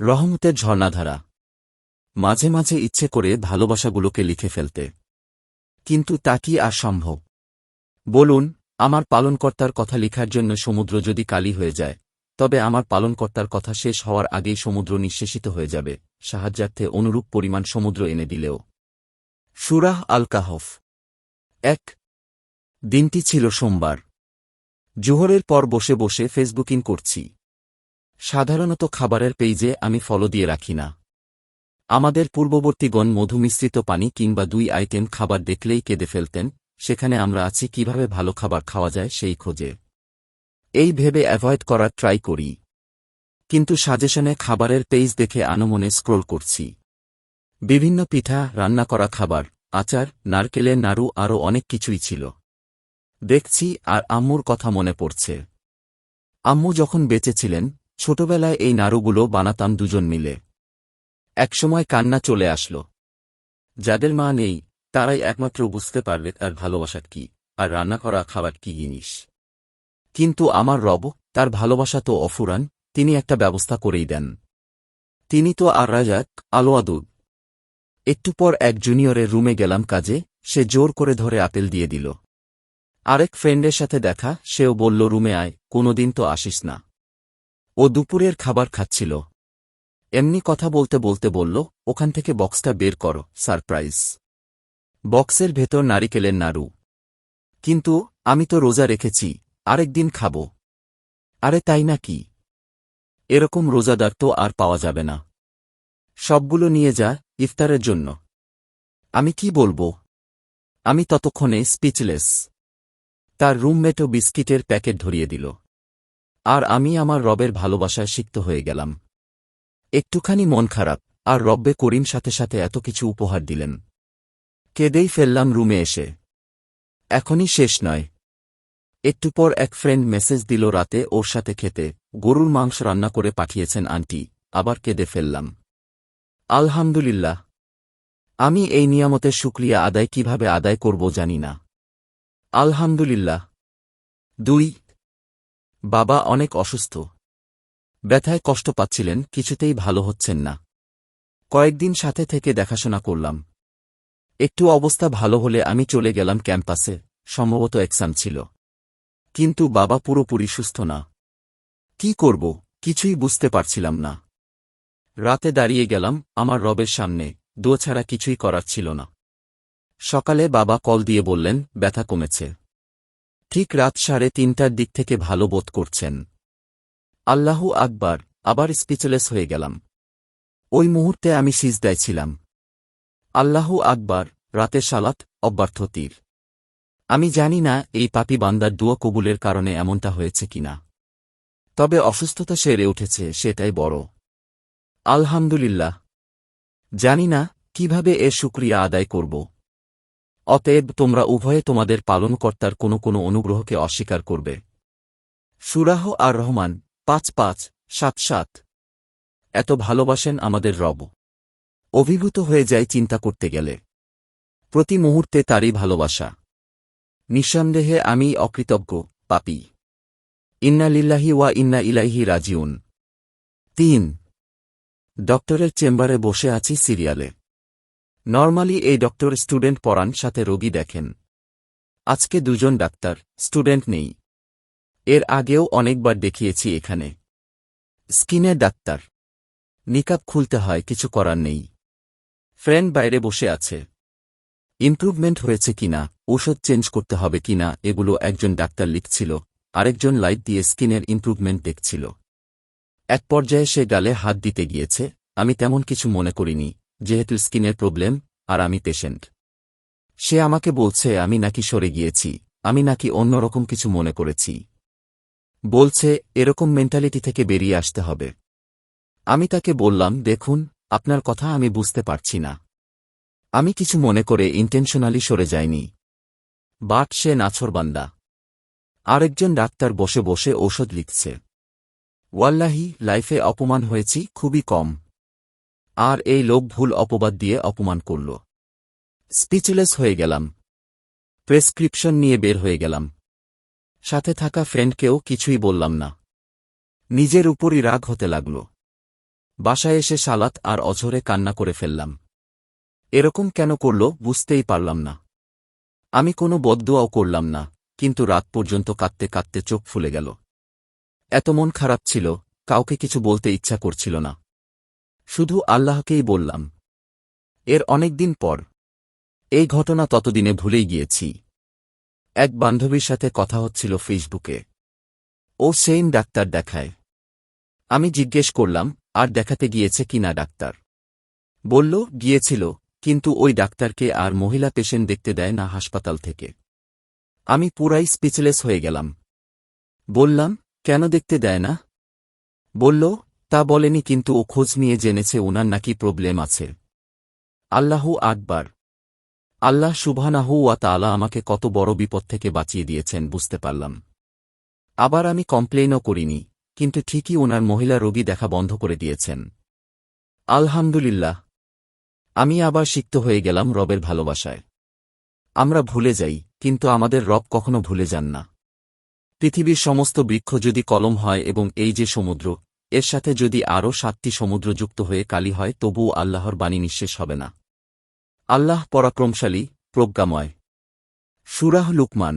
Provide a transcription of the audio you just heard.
রহমতের ঝর্ণাধারা। মাঝে মাঝে ইচ্ছে করে ভালোবাসাগুলোকে লিখে ফেলতে, কিন্তু তা কি আর সম্ভব? বলুন, আমার পালনকর্তার কথা লিখার জন্য সমুদ্র যদি কালি হয়ে যায়, তবে আমার পালনকর্তার কথা শেষ হওয়ার আগেই সমুদ্র নিঃশেষিত হয়ে যাবে, সাহায্যার্থে অনুরূপ পরিমাণ সমুদ্র এনে দিলেও। সূরাহ আল কাহফ ১। দিনটি ছিল সোমবার। জোহরের পর বসে বসে ফেসবুকিং করছি। সাধারণত খাবারের পেইজে আমি ফলো দিয়ে রাখি না। আমাদের পূর্ববর্তীগণ মধু মিশ্রিত পানি কিংবা ২ আইটেম খাবার দেখলেই কেঁদে ফেলতেন, সেখানে আমরা আছি কিভাবে ভালো খাবার খাওয়া যায় সেই খোঁজে। এই ভেবে অ্যাভয়েড করার ট্রাই করি, কিন্তু সাজেশনে খাবারের পেইজ দেখে আনমনে স্ক্রোল করছি। বিভিন্ন পিঠা, রান্না করা খাবার, আচার, নারকেলের নাড়ু আরও অনেক কিছুই ছিল। দেখছি আর আম্মুর কথা মনে পড়ছে। আম্মু যখন বেঁচে ছিলেন, ছোটবেলায় এই নাড়ুগুলো বানাতাম দুজন মিলে। একসময় কান্না চলে আসল। যাদের মা নেই, তারাই একমাত্র বুঝতে পারবে তার ভালোবাসা কি, আর রান্না করা খাবার কি জিনিস। কিন্তু আমার রব, তার ভালোবাসা তো অফুরান, তিনি একটা ব্যবস্থা করেই দেন। তিনি তো আর রাজাক, আলোয়াদুদ। একটু পর এক জুনিয়রের রুমে গেলাম কাজে, সে জোর করে ধরে আপেল দিয়ে দিল। আরেক ফ্রেন্ডের সাথে দেখা, সেও বলল রুমে আয়, কোনোদিন তো আসিস না। ও দুপুরের খাবার খাচ্ছিল। এমনি কথা বলতে বলতে বলল, ওখান থেকে বক্সটা বের করো, সারপ্রাইজ। বক্সের ভেতর নারিকেলের নাড়ু। কিন্তু আমি তো রোজা রেখেছি, আরেকদিন খাব। আরে তাই নাকি? এরকম রোজাদার তো আর পাওয়া যাবে না। সবগুলো নিয়ে যা, ইফতারের জন্য। আমি কি বলবো? আমি ততক্ষণে স্পিচলেস। তার রুমমেটও বিস্কিটের প্যাকেট ধরিয়ে দিল। আর আমি আমার রবের ভালোবাসায় সিক্ত হয়ে গেলাম। একটুখানি মন খারাপ, আর রব্বে করিম সাথে সাথে এত কিছু উপহার দিলেন। কেঁদেই ফেললাম রুমে এসে। এখনই শেষ নয়। একটু পর এক ফ্রেন্ড মেসেজ দিল রাতে ওর সাথে খেতে, গরুর মাংস রান্না করে পাঠিয়েছেন আন্টি। আবার কেঁদে ফেললাম। আলহামদুলিল্লাহ। আমি এই নিয়ামতের শুকরিয়া আদায় কিভাবে আদায় করব জানি না। আলহামদুলিল্লাহ। ২। বাবা অনেক অসুস্থ। ব্যথায় কষ্ট পাচ্ছিলেন, কিছুতেই ভালো হচ্ছেন না। কয়েকদিন সাথে থেকে দেখাশোনা করলাম। একটু অবস্থা ভালো হলে আমি চলে গেলাম ক্যাম্পাসে, সম্ভবত এক্সাম ছিল। কিন্তু বাবা পুরোপুরি সুস্থ না। কি করব, কিছুই বুঝতে পারছিলাম না। রাতে দাঁড়িয়ে গেলাম আমার রবের সামনে, দোয়া ছাড়া কিছুই করার ছিল না। সকালে বাবা কল দিয়ে বললেন ব্যথা কমেছে। ঠিক রাত ৩:৩০টার দিক থেকে ভালো বোধ করছেন। আল্লাহু আকবার। আবার স্পিচলেস হয়ে গেলাম। ওই মুহূর্তে আমি সিজদায় ছিলাম। আল্লাহু আকবার। রাতে সালাত, অব্যর্থ তীর। আমি জানি না এই পাপী বান্দার দুয়া কবুলের কারণে এমনটা হয়েছে কিনা, তবে অসুস্থতা সেরে উঠেছে, সেটাই বড়। আলহামদুলিল্লাহ। জানি না কিভাবে এর শুকরিয়া আদায় করব। অতএব তোমরা উভয়ে তোমাদের পালনকর্তার কোনো কোনো অনুগ্রহকে অস্বীকার করবে। সূরাহ আর রহমান ৫:৫-৭:৭। এত ভালোবাসেন আমাদের রব। অভিভূত হয়ে যায় চিন্তা করতে গেলে। প্রতি মুহূর্তে তারই ভালোবাসা। নিঃসন্দেহে আমি অকৃতজ্ঞ, পাপী। ইন্না লিল্লাহি ওয়া ইন্না ইলাইহি রাজিউন। ৩। ডক্টরের চেম্বারে বসে আছি সিরিয়ালে। নরমালি এই ডক্টর স্টুডেন্ট পড়ান, সাথে রোগী দেখেন। আজকে দুজন ডাক্তার, স্টুডেন্ট নেই। এর আগেও অনেকবার দেখিয়েছি এখানে। স্কিনের ডাক্তার। নিকাব খুলতে হয়, কিছু করার নেই। ফ্রেন্ড বাইরে বসে আছে। ইমপ্রুভমেন্ট হয়েছে কিনা, ঔষধ চেঞ্জ করতে হবে কিনা, এগুলো একজন ডাক্তার লিখছিল, আরেকজন লাইট দিয়ে স্কিনের ইমপ্রুভমেন্ট দেখছিল। এক পর্যায়ে সে গালে হাত দিতে গিয়েছে। আমি তেমন কিছু মনে করিনি, যেহেতু স্কিনের প্রবলেম আর আমি পেশেন্ট। সে আমাকে বলছে আমি নাকি সরে গিয়েছি, আমি নাকি অন্যরকম কিছু মনে করেছি। বলছে এরকম মেন্টালিটি থেকে বেরিয়ে আসতে হবে। আমি তাকে বললাম দেখুন, আপনার কথা আমি বুঝতে পারছি না। আমি কিছু মনে করে ইন্টেনশনালি সরে যাইনি। বাট সে নাছোড়বান্দা। আরেকজন ডাক্তার বসে বসে ঔষধ লিখছে। ওয়াল্লাহি, লাইফে অপমান হয়েছি খুবই কম। আর এই লোক ভুল অপবাদ দিয়ে অপমান করল। স্পিচলেস হয়ে গেলাম। প্রেসক্রিপশন নিয়ে বের হয়ে গেলাম। সাথে থাকা ফ্রেন্ডকেও কিছুই বললাম না। নিজের উপরই রাগ হতে লাগল। বাসায় এসে সালাত আর অঝরে কান্না করে ফেললাম। এরকম কেন করল বুঝতেই পারলাম না। আমি কোনো বদদুয়াও করলাম না, কিন্তু রাত পর্যন্ত কাঁদতে কাঁদতে চোখ ফুলে গেল। এত মন খারাপ ছিল, কাউকে কিছু বলতে ইচ্ছা করছিল না। শুধু আল্লাহকেই বললাম। এর অনেক দিন পর এই ঘটনা ততদিনে ভুলেই গিয়েছি। এক বান্ধবীর সাথে কথা হচ্ছিল ফেসবুকে। ও সেইম ডাক্তার দেখায়। আমি জিজ্ঞেস করলাম, আর দেখাতে গিয়েছে কিনা ডাক্তার। বলল, গিয়েছিল, কিন্তু ওই ডাক্তারকে আর মহিলা পেশেন্ট দেখতে দেয় না হাসপাতাল থেকে। আমি পুরাই স্পিচলেস হয়ে গেলাম। বললাম, কেন দেখতে দেয় না? বলল, তা বলেনি, কিন্তু ও খোঁজ নিয়ে জেনেছে ওনার নাকি প্রবলেম আছে। আল্লাহু আকবার। আল্লাহ সুবহানাহু ওয়া তাআলা আমাকে কত বড় বিপদ থেকে বাঁচিয়ে দিয়েছেন বুঝতে পারলাম। আবার আমি কমপ্লেইনও করিনি, কিন্তু ঠিকই ওনার মহিলা রোগী দেখা বন্ধ করে দিয়েছেন। আলহামদুলিল্লাহ। আমি আবার সিক্ত হয়ে গেলাম রবের ভালোবাসায়। আমরা ভুলে যাই, কিন্তু আমাদের রব কখনো ভুলে যান না। পৃথিবীর সমস্ত বৃক্ষ যদি কলম হয় এবং এই যে সমুদ্র, এর সাথে যদি আরও ৭টি সমুদ্র যুক্ত হয়ে কালি হয়, তবুও আল্লাহর বাণী নিঃশেষ হবে না। আল্লাহ পরাক্রমশালী, প্রজ্ঞাময়। সূরা লুকমান।